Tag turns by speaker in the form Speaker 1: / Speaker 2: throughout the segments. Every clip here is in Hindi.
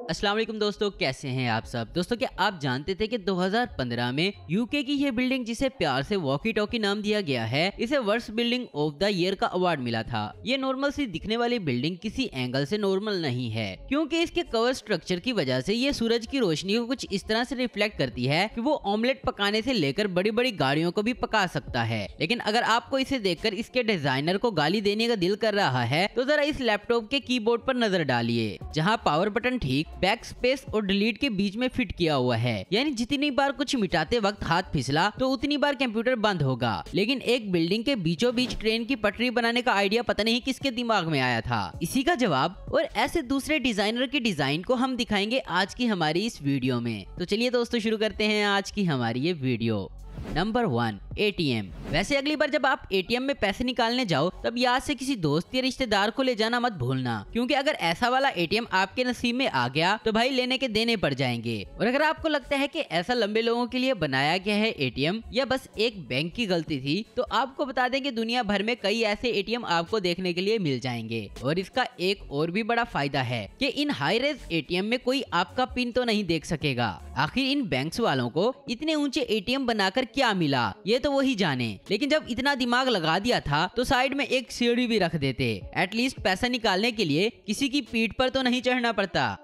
Speaker 1: अस्सलाम वालेकुम दोस्तों, कैसे हैं आप सब। दोस्तों, क्या आप जानते थे कि 2015 में यूके की ये बिल्डिंग, जिसे प्यार से वॉकी टॉकी नाम दिया गया है, इसे worst building of the year का अवार्ड मिला था। ये नॉर्मल सी दिखने वाली बिल्डिंग किसी एंगल से नॉर्मल नहीं है, क्योंकि इसके कवर स्ट्रक्चर की वजह से ये सूरज की रोशनी को कुछ इस तरह से रिफ्लेक्ट करती है कि वो ऑमलेट पकाने से लेकर बड़ी बड़ी गाड़ियों को भी पका सकता है। लेकिन अगर आपको इसे देखकर इसके डिजाइनर को गाली देने का दिल कर रहा है तो जरा इस लैपटॉप के कीबोर्ड पर नजर डालिए, जहाँ पावर बटन ठीक बैक स्पेस और डिलीट के बीच में फिट किया हुआ है। यानी जितनी बार कुछ मिटाते वक्त हाथ फिसला तो उतनी बार कंप्यूटर बंद होगा। लेकिन एक बिल्डिंग के बीचों बीच ट्रेन की पटरी बनाने का आइडिया पता नहीं किसके दिमाग में आया था। इसी का जवाब और ऐसे दूसरे डिजाइनर की डिजाइन को हम दिखाएंगे आज की हमारी इस वीडियो में। तो चलिए दोस्तों, शुरू करते हैं आज की हमारी ये वीडियो। Number 1, ATM. वैसे अगली बार जब आप एटीएम में पैसे निकालने जाओ तब याद से किसी दोस्त या रिश्तेदार को ले जाना मत भूलना, क्योंकि अगर ऐसा वाला एटीएम आपके नसीब में आ गया तो भाई लेने के देने पड़ जाएंगे। और अगर आपको लगता है कि ऐसा लंबे लोगों के लिए बनाया गया है एटीएम या बस एक बैंक की गलती थी, तो आपको बता दें कि दुनिया भर में कई ऐसे एटीएम आपको देखने के लिए मिल जाएंगे। और इसका एक और भी बड़ा फायदा है कि इन हाई रेज एटीएम में कोई आपका पिन तो नहीं देख सकेगा। आखिर इन बैंक्स वालों को इतने ऊंचे एटीएम बनाकर क्या मिला, ये तो वही जाने। लेकिन जब इतना दिमाग लगा दिया था तो साइड में एक सीढ़ी भी रख देते, एटलीस्ट पैसा निकालने के लिए किसी की पीठ पर तो नहीं चढ़ना पड़ता।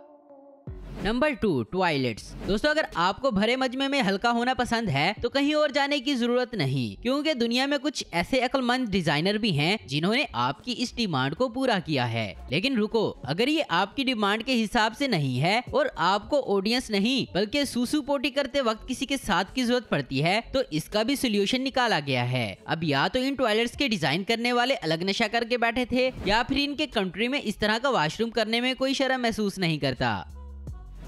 Speaker 1: Number 2, toilets. दोस्तों, अगर आपको भरे मजमे में हल्का होना पसंद है तो कहीं और जाने की जरूरत नहीं, क्योंकि दुनिया में कुछ ऐसे अक्लमंद डिजाइनर भी हैं जिन्होंने आपकी इस डिमांड को पूरा किया है। लेकिन रुको, अगर ये आपकी डिमांड के हिसाब से नहीं है और आपको ऑडियंस नहीं बल्कि सूसू पोटी करते वक्त किसी के साथ की जरूरत पड़ती है तो इसका भी सोल्यूशन निकाला गया है। अब या तो इन टॉयलेट्स के डिजाइन करने वाले अलग नशा करके बैठे थे या फिर इनके कंट्री में इस तरह का वॉशरूम करने में कोई शर्म महसूस नहीं करता।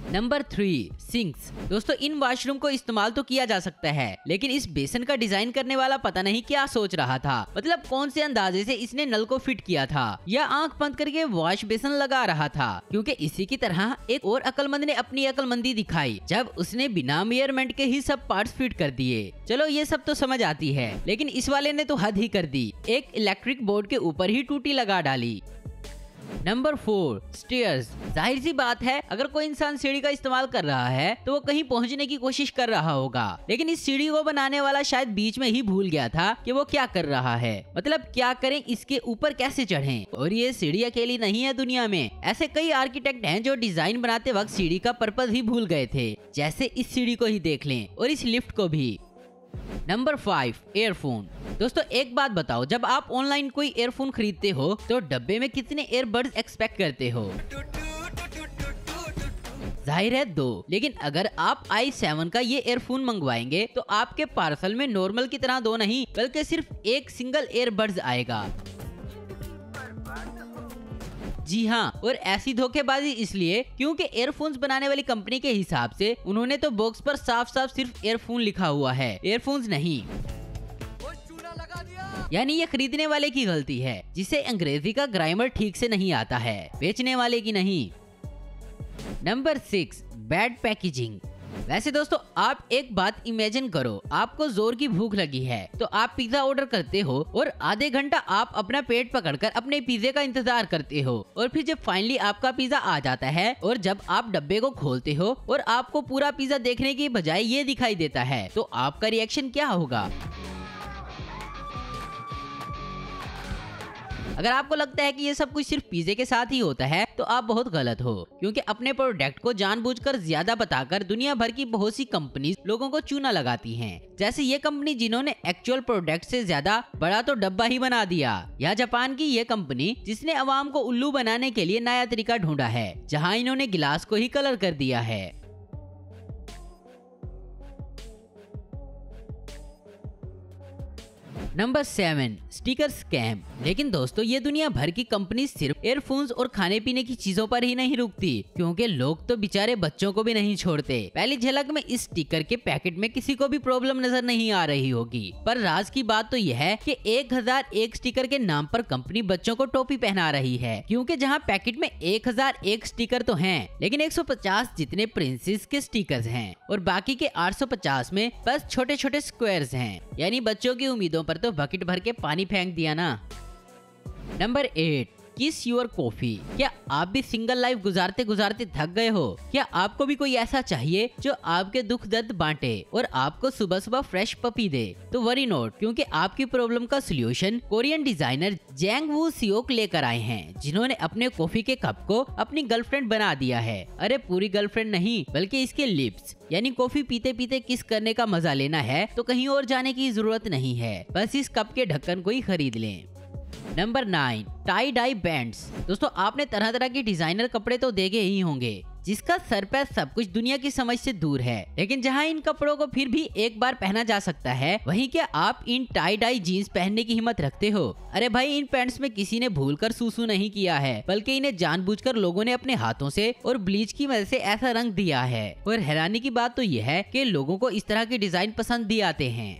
Speaker 1: Number 3, sinks. दोस्तों, इन वॉशरूम को इस्तेमाल तो किया जा सकता है, लेकिन इस बेसन का डिजाइन करने वाला पता नहीं क्या सोच रहा था। मतलब कौन से अंदाजे से इसने नल को फिट किया था या आंख बंद करके वॉश बेसन लगा रहा था, क्योंकि इसी की तरह एक और अक्लमंद ने अपनी अक्लमंदी दिखाई जब उसने बिना मेजरमेंट के ही सब पार्ट्स फिट कर दिए। चलो ये सब तो समझ आती है, लेकिन इस वाले ने तो हद ही कर दी, एक इलेक्ट्रिक बोर्ड के ऊपर ही टूटी लगा डाली। Number 4, stairs. जाहिर सी बात है, अगर कोई इंसान सीढ़ी का इस्तेमाल कर रहा है तो वो कहीं पहुंचने की कोशिश कर रहा होगा, लेकिन इस सीढ़ी को बनाने वाला शायद बीच में ही भूल गया था कि वो क्या कर रहा है। मतलब क्या करें, इसके ऊपर कैसे चढ़ें। और ये सीढ़ी अकेली नहीं है, दुनिया में ऐसे कई आर्किटेक्ट हैं जो डिजाइन बनाते वक्त सीढ़ी का पर्पस ही भूल गए थे। जैसे इस सीढ़ी को ही देख लें और इस लिफ्ट को भी। Number 5, earphone. दोस्तों, एक बात बताओ, जब आप ऑनलाइन कोई एयरफोन खरीदते हो तो डब्बे में कितने ईयरबड्स एक्सपेक्ट करते हो? जाहिर है 2। लेकिन अगर आप i7 का ये एयरफोन मंगवाएंगे तो आपके पार्सल में नॉर्मल की तरह 2 नहीं बल्कि सिर्फ एक सिंगल ईयरबड्स आएगा। जी हाँ, और ऐसी धोखेबाजी इसलिए क्योंकि एयरफोन्स बनाने वाली कंपनी के हिसाब से उन्होंने तो बॉक्स पर साफ साफ सिर्फ एयरफोन लिखा हुआ है, एयरफोन्स नहीं। यानी ये खरीदने वाले की गलती है, जिसे अंग्रेजी का ग्रामर ठीक से नहीं आता है, बेचने वाले की नहीं। Number 6, bad packaging. वैसे दोस्तों, आप एक बात इमेजिन करो, आपको जोर की भूख लगी है तो आप पिज्जा ऑर्डर करते हो और आधे घंटा आप अपना पेट पकड़कर अपने पिज्जे का इंतजार करते हो, और फिर जब फाइनली आपका पिज्जा आ जाता है और जब आप डब्बे को खोलते हो और आपको पूरा पिज्जा देखने की बजाय ये दिखाई देता है तो आपका रिएक्शन क्या होगा? अगर आपको लगता है कि ये सब कुछ सिर्फ पिज्जे के साथ ही होता है तो आप बहुत गलत हो, क्योंकि अपने प्रोडक्ट को जानबूझकर ज्यादा बताकर दुनिया भर की बहुत सी कंपनीज लोगों को चूना लगाती हैं। जैसे ये कंपनी जिन्होंने एक्चुअल प्रोडक्ट से ज्यादा बड़ा तो डब्बा ही बना दिया, या जापान की ये कंपनी जिसने अवाम को उल्लू बनाने के लिए नया तरीका ढूंढा है, जहाँ इन्होंने गिलास को ही कलर कर दिया है। Number 7, sticker scam. लेकिन दोस्तों, ये दुनिया भर की कंपनी सिर्फ एयरफोन्स और खाने पीने की चीजों पर ही नहीं रुकती, क्योंकि लोग तो बेचारे बच्चों को भी नहीं छोड़ते। पहली झलक में इस स्टिकर के पैकेट में किसी को भी प्रॉब्लम नजर नहीं आ रही होगी, पर राज की बात तो यह है कि 1001 स्टिकर के नाम पर कंपनी बच्चों को टोपी पहना रही है, क्योंकि जहां पैकेट में 1001 स्टिकर तो हैं, लेकिन 150 जितने प्रिंसेस के स्टिकर्स हैं और बाकी के 850 में बस छोटे छोटे स्क्वायर्स हैं। यानी बच्चों की उम्मीदों पर तो बकेट भर के पानी फेंक दिया ना। नंबर 8, किस योर कॉफी। क्या आप भी सिंगल लाइफ गुजारते गुजारते थक गए हो? क्या आपको भी कोई ऐसा चाहिए जो आपके दुख दर्द बांटे और आपको सुबह सुबह फ्रेश पपी दे? तो वरी नोट, क्योंकि आपकी प्रॉब्लम का सलूशन कोरियन डिजाइनर जैंग वू सियोक लेकर आए हैं, जिन्होंने अपने कॉफी के कप को अपनी गर्लफ्रेंड बना दिया है। अरे पूरी गर्लफ्रेंड नहीं, बल्कि इसके लिप्स, यानी कॉफी पीते पीते किस करने का मजा लेना है तो कहीं और जाने की जरूरत नहीं है, बस इस कप के ढक्कन को ही खरीद लें। Number 9, tie dye bands. दोस्तों आपने तरह तरह के डिजाइनर कपड़े तो देखे ही होंगे, जिसका सर पे सब कुछ दुनिया की समझ से दूर है, लेकिन जहां इन कपड़ों को फिर भी एक बार पहना जा सकता है, वहीं क्या आप इन टाई डाई जीन्स पहनने की हिम्मत रखते हो? अरे भाई, इन पैंट्स में किसी ने भूलकर सूसू नहीं किया है, बल्कि इन्हें जानबूझकर लोगों ने अपने हाथों से और ब्लीच की मदद से ऐसा रंग दिया है। और हैरानी की बात तो यह है कि लोगों को इस तरह के डिजाइन पसंद भी आते हैं।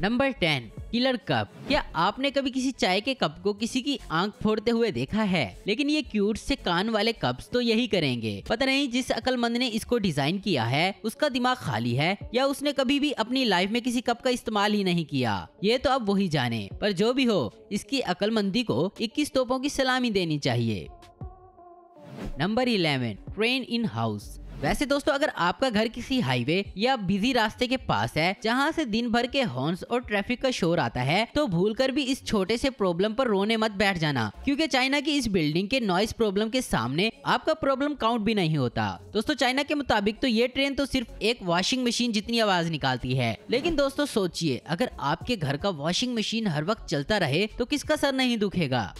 Speaker 1: Number 10, killer cup. क्या आपने कभी किसी चाय के कप को किसी की आंख फोड़ते हुए देखा है? लेकिन ये क्यूट से कान वाले कप्स तो यही करेंगे। पता नहीं जिस अक्लमंद ने इसको डिजाइन किया है उसका दिमाग खाली है या उसने कभी भी अपनी लाइफ में किसी कप का इस्तेमाल ही नहीं किया, ये तो अब वही जाने। पर जो भी हो, इसकी अक्लमंदी को 21 तोपों की सलामी देनी चाहिए। Number 11, train in house. वैसे दोस्तों, अगर आपका घर किसी हाईवे या बिजी रास्ते के पास है जहां से दिन भर के हॉर्न्स और ट्रैफिक का शोर आता है, तो भूलकर भी इस छोटे से प्रॉब्लम पर रोने मत बैठ जाना, क्योंकि चाइना की इस बिल्डिंग के नॉइस प्रॉब्लम के सामने आपका प्रॉब्लम काउंट भी नहीं होता। दोस्तों चाइना के मुताबिक तो ये ट्रेन तो सिर्फ एक वॉशिंग मशीन जितनी आवाज निकालती है, लेकिन दोस्तों सोचिए, अगर आपके घर का वॉशिंग मशीन हर वक्त चलता रहे तो किसका सर नहीं दुखेगा।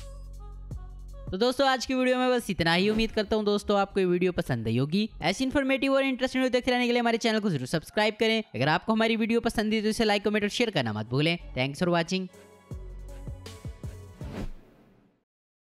Speaker 1: तो दोस्तों आज की वीडियो में बस इतना ही। उम्मीद करता हूँ दोस्तों आपको ये वीडियो पसंद आई होगी। ऐसी इन्फॉर्मेटिव और इंटरेस्टिंग वीडियो देखते रहने के लिए हमारे चैनल को जरूर सब्सक्राइब करें। अगर आपको हमारी वीडियो पसंद है तो इसे लाइक, कमेंट और शेयर करना मत भूलें। Thanks for watching.